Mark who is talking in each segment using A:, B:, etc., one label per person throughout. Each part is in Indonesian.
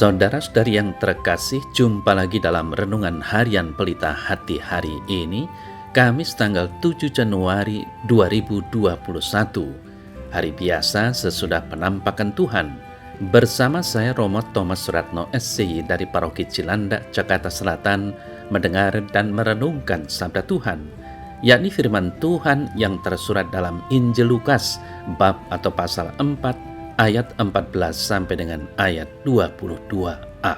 A: Saudara-saudari yang terkasih, jumpa lagi dalam Renungan Harian Pelita Hati hari ini, Kamis tanggal 7 Januari 2021. Hari biasa sesudah penampakan Tuhan. Bersama saya Romo Thomas Suratno SCY dari Paroki Cilandak, Jakarta Selatan, mendengar dan merenungkan sabda Tuhan, yakni firman Tuhan yang tersurat dalam Injil Lukas, bab atau pasal 4, ayat 14 sampai dengan ayat 22a.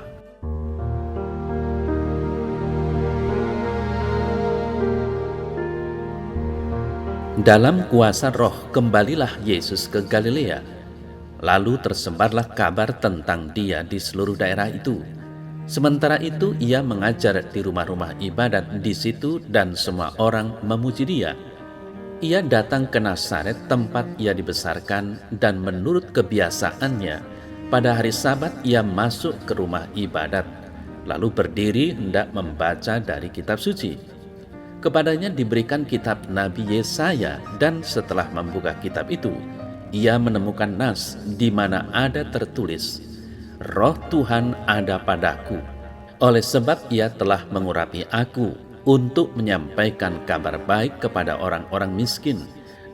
A: Dalam kuasa Roh kembalilah Yesus ke Galilea. Lalu tersebarlah kabar tentang Dia di seluruh daerah itu. Sementara itu ia mengajar di rumah-rumah ibadat di situ dan semua orang memuji Dia. Ia datang ke Nazaret tempat ia dibesarkan, dan menurut kebiasaannya pada hari Sabat ia masuk ke rumah ibadat, lalu berdiri hendak membaca dari kitab suci. Kepadanya diberikan kitab Nabi Yesaya, dan setelah membuka kitab itu ia menemukan nas di mana ada tertulis, "Roh Tuhan ada padaku, oleh sebab ia telah mengurapi aku untuk menyampaikan kabar baik kepada orang-orang miskin,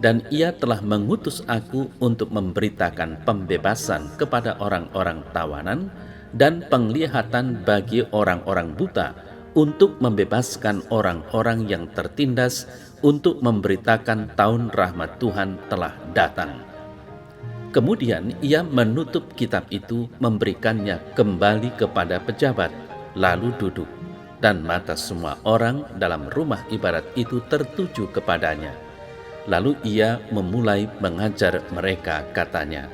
A: dan ia telah mengutus aku untuk memberitakan pembebasan kepada orang-orang tawanan dan penglihatan bagi orang-orang buta, untuk membebaskan orang-orang yang tertindas, untuk memberitakan tahun rahmat Tuhan telah datang." Kemudian ia menutup kitab itu, memberikannya kembali kepada pejabat, lalu duduk. Dan mata semua orang dalam rumah ibadat itu tertuju kepadanya. Lalu ia memulai mengajar mereka, katanya,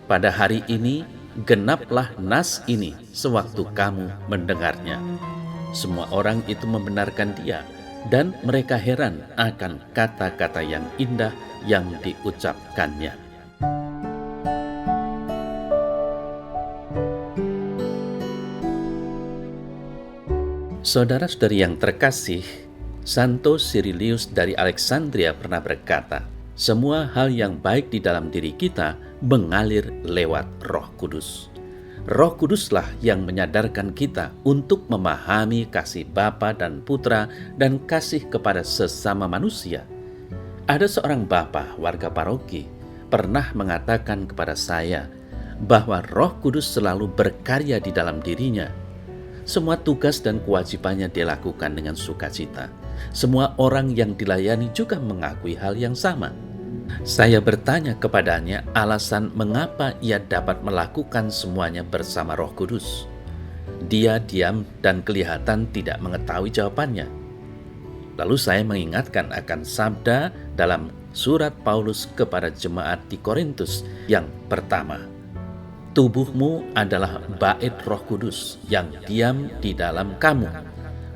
A: "Pada hari ini genaplah nas ini sewaktu kamu mendengarnya." Semua orang itu membenarkan dia, dan mereka heran akan kata-kata yang indah yang diucapkannya. Saudara-saudari yang terkasih, Santo Cyrilius dari Alexandria pernah berkata, semua hal yang baik di dalam diri kita mengalir lewat Roh Kudus. Roh Kuduslah yang menyadarkan kita untuk memahami kasih Bapa dan Putra dan kasih kepada sesama manusia. Ada seorang bapa warga paroki pernah mengatakan kepada saya bahwa Roh Kudus selalu berkarya di dalam dirinya. Semua tugas dan kewajibannya dia lakukan dengan sukacita. Semua orang yang dilayani juga mengakui hal yang sama. Saya bertanya kepadanya alasan mengapa ia dapat melakukan semuanya bersama Roh Kudus. Dia diam dan kelihatan tidak mengetahui jawabannya. Lalu saya mengingatkan akan sabda dalam surat Paulus kepada jemaat di Korintus yang pertama, "Tubuhmu adalah bait Roh Kudus yang diam di dalam kamu,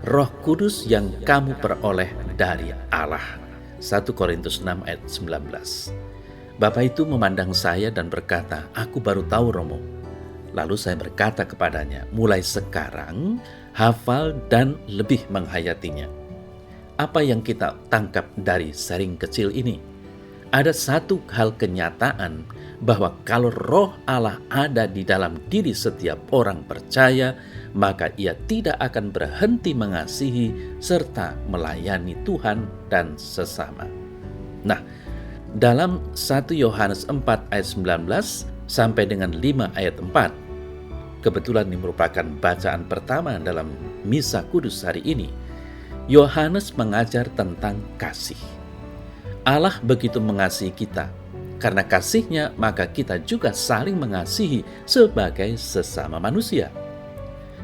A: Roh Kudus yang kamu peroleh dari Allah." 1 Korintus 6 ayat 19. Bapak itu memandang saya dan berkata, "Aku baru tahu, Romo." Lalu saya berkata kepadanya, "Mulai sekarang hafal dan lebih menghayatinya." Apa yang kita tangkap dari sharing kecil ini? Ada satu hal kenyataan bahwa kalau Roh Allah ada di dalam diri setiap orang percaya, maka ia tidak akan berhenti mengasihi serta melayani Tuhan dan sesama. Nah, dalam 1 Yohanes 4 ayat 19 sampai dengan 5 ayat 4, kebetulan ini merupakan bacaan pertama dalam Misa Kudus hari ini, Yohanes mengajar tentang kasih. Allah begitu mengasihi kita. Karena kasih-Nya, maka kita juga saling mengasihi sebagai sesama manusia.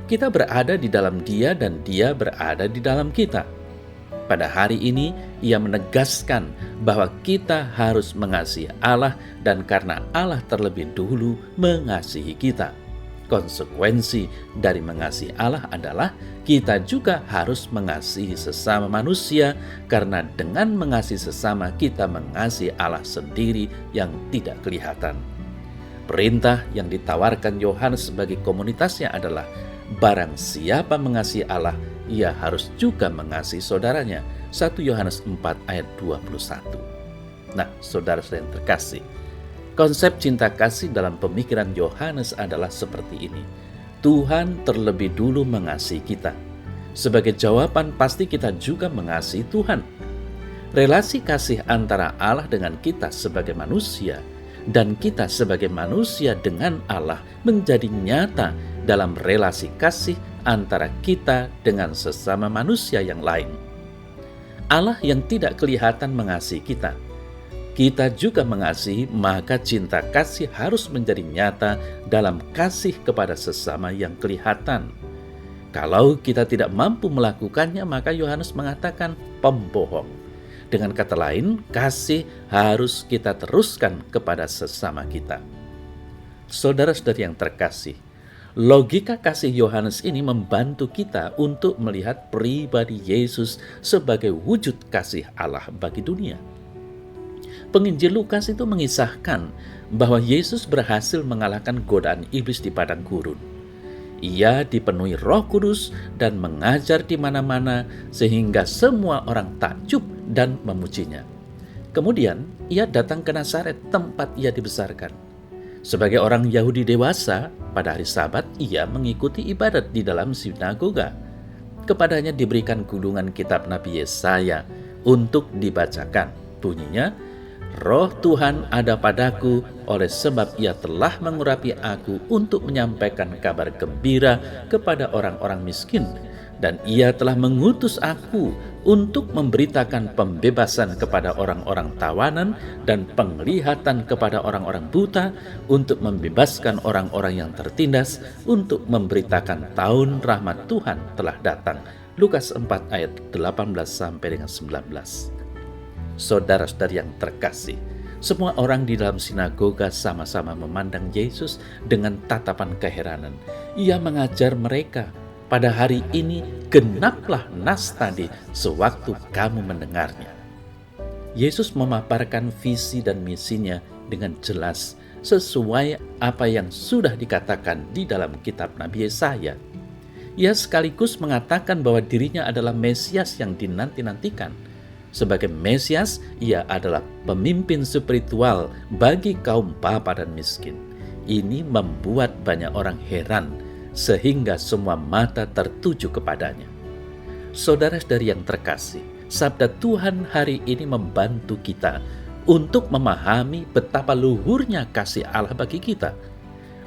A: Kita berada di dalam Dia dan Dia berada di dalam kita. Pada hari ini, ia menegaskan bahwa kita harus mengasihi Allah, dan karena Allah terlebih dahulu mengasihi kita. Konsekuensi dari mengasihi Allah adalah kita juga harus mengasihi sesama manusia, karena dengan mengasihi sesama kita mengasihi Allah sendiri yang tidak kelihatan. Perintah yang ditawarkan Yohanes sebagai komunitasnya adalah barang siapa mengasihi Allah, ia harus juga mengasihi saudaranya. 1 Yohanes 4 ayat 21. Nah, saudara-saudara yang terkasih, konsep cinta kasih dalam pemikiran Yohanes adalah seperti ini. Tuhan terlebih dulu mengasihi kita. Sebagai jawaban, pasti kita juga mengasihi Tuhan. Relasi kasih antara Allah dengan kita sebagai manusia dan kita sebagai manusia dengan Allah menjadi nyata dalam relasi kasih antara kita dengan sesama manusia yang lain. Allah yang tidak kelihatan mengasihi kita. Kita juga mengasihi, maka cinta kasih harus menjadi nyata dalam kasih kepada sesama yang kelihatan. Kalau kita tidak mampu melakukannya, maka Yohanes mengatakan pembohong. Dengan kata lain, kasih harus kita teruskan kepada sesama kita. Saudara-saudari yang terkasih, logika kasih Yohanes ini membantu kita untuk melihat pribadi Yesus sebagai wujud kasih Allah bagi dunia. Penginjil Lukas itu mengisahkan bahwa Yesus berhasil mengalahkan godaan iblis di padang gurun. Ia dipenuhi Roh Kudus dan mengajar di mana-mana sehingga semua orang takjub dan memujinya. Kemudian ia datang ke Nazaret, tempat ia dibesarkan. Sebagai orang Yahudi dewasa, pada hari Sabat ia mengikuti ibadat di dalam sinagoga. Kepadanya diberikan gulungan kitab Nabi Yesaya untuk dibacakan. Bunyinya, Roh Tuhan ada padaku, oleh sebab ia telah mengurapi aku untuk menyampaikan kabar gembira kepada orang-orang miskin. Dan ia telah mengutus aku untuk memberitakan pembebasan kepada orang-orang tawanan dan penglihatan kepada orang-orang buta, untuk membebaskan orang-orang yang tertindas, untuk memberitakan tahun rahmat Tuhan telah datang. Lukas 4 ayat 18 sampai dengan 19. Saudara-saudari yang terkasih, semua orang di dalam sinagoga sama-sama memandang Yesus dengan tatapan keheranan. Ia mengajar mereka, pada hari ini genaplah nas tadi sewaktu kamu mendengarnya. Yesus memaparkan visi dan misinya dengan jelas sesuai apa yang sudah dikatakan di dalam kitab Nabi Yesaya. Ia sekaligus mengatakan bahwa dirinya adalah Mesias yang dinanti-nantikan. Sebagai Mesias, ia adalah pemimpin spiritual bagi kaum bapa dan miskin. Ini membuat banyak orang heran, sehingga semua mata tertuju kepadanya. Saudara-saudari yang terkasih, sabda Tuhan hari ini membantu kita untuk memahami betapa luhurnya kasih Allah bagi kita.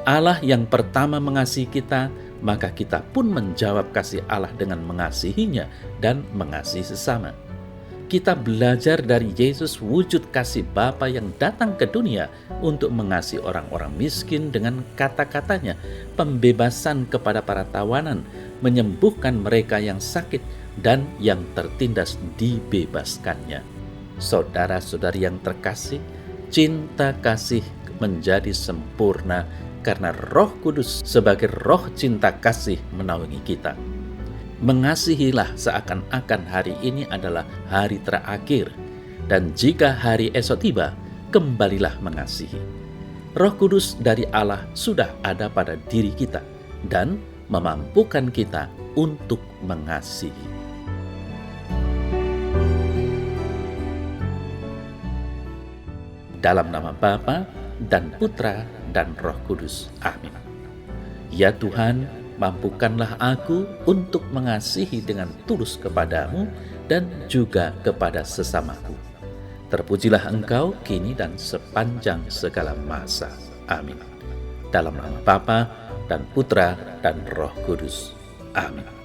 A: Allah yang pertama mengasihi kita, maka kita pun menjawab kasih Allah dengan mengasihinya dan mengasihi sesama. Kita belajar dari Yesus wujud kasih Bapa yang datang ke dunia untuk mengasihi orang-orang miskin dengan kata-katanya, pembebasan kepada para tawanan, menyembuhkan mereka yang sakit, dan yang tertindas dibebaskannya. Saudara-saudari yang terkasih, cinta kasih menjadi sempurna karena Roh Kudus sebagai roh cinta kasih menaungi kita. Mengasihilah seakan-akan hari ini adalah hari terakhir, dan jika hari esok tiba, kembalilah mengasihi. Roh Kudus dari Allah sudah ada pada diri kita dan memampukan kita untuk mengasihi. Dalam nama Bapa dan Putra dan Roh Kudus. Amin. Ya Tuhan, mampukanlah aku untuk mengasihi dengan tulus kepadamu dan juga kepada sesamaku. Terpujilah Engkau kini dan sepanjang segala masa. Amin. Dalam nama Bapa dan Putra dan Roh Kudus. Amin.